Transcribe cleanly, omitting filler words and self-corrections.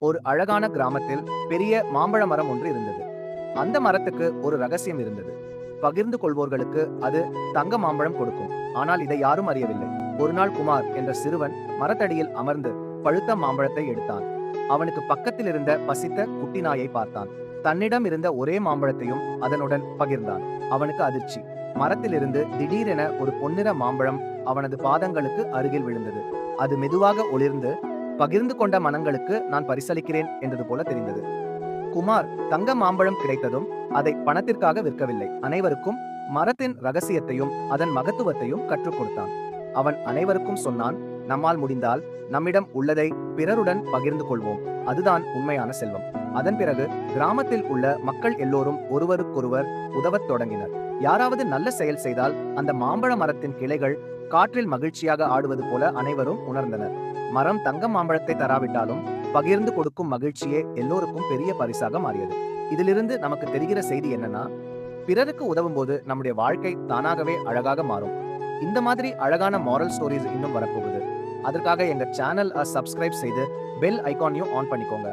ஒரு அழகான கிராமத்தில் பெரிய மாம்பழ மரம் ஒன்று இருந்தது. அந்த மரத்துக்கு ஒரு ரகசியம் இருந்தது. பகிர்ந்து கொள்வோர்களுக்கு அது தங்க மாம்பழம் கொடுக்கும். ஆனால் இதை யாரும் அறியவில்லை. ஒரு நாள் குமார் என்ற சிறுவன் மரத்தடியில் அமர்ந்து பழுத்த மாம்பழத்தை எடுத்தான். அவனுக்கு பக்கத்தில் இருந்த பசித்த குட்டி நாயை பார்த்தான். தன்னிடம் இருந்த ஒரே மாம்பழத்தையும் அதனுடன் பகிர்ந்தான். அவனுக்கு அதிர்ச்சி. மரத்திலிருந்து திடீரென ஒரு பொன்னிற மாம்பழம் அவனது பாதங்களுக்கு அருகில் விழுந்தது. அது மெதுவாக ஒளிர்ந்து, பகிர்ந்து கொண்ட மனங்களுக்கு நான் பரிசளிக்கிறேன் என்றது போல தெரிந்தது. குமார் தங்க மாம்பழம் கிடைத்ததும் அதை பணத்திற்காக விற்கவில்லை. அனைவருக்கும் மரத்தின் ரகசியத்தையும் அதன் மகத்துவத்தையும் கற்றுக் கொடுத்தான். அவன் அனைவருக்கும் சொன்னான், நம்மால் முடிந்தால் நம்மிடம் உள்ளதை பிறருடன் பகிர்ந்து கொள்வோம். அதுதான் உண்மையான செல்வம். அதன் பிறகு கிராமத்தில் உள்ள மக்கள் எல்லோரும் ஒருவருக்கொருவர் உதவத் தொடங்கினர். யாராவது நல்ல செயல் செய்தால் அந்த மாம்பழ மரத்தின் கிளைகள் காற்றில் மகிழ்ச்சியாக ஆடுவது போல அனைவரும் உணர்ந்தனர். மரம் தங்க மாம்பழத்தை தராவிட்டாலும் பகிர்ந்து கொடுக்கும் மகிழ்ச்சியே எல்லோருக்கும் பெரிய பரிசாக மாறியது. இதிலிருந்து நமக்கு தெரிகிற செய்தி என்னன்னா, பிறருக்கு உதவும் போது நம்முடைய வாழ்க்கை தானாகவே அழகாக மாறும். இந்த மாதிரி அழகான மாரல் ஸ்டோரிஸ் இன்னும் வரப்போகுது. அதற்காக எங்க சேனல் சப்ஸ்கிரைப் செய்து பெல் ஐகானையும் ஆன் பண்ணிக்கோங்க.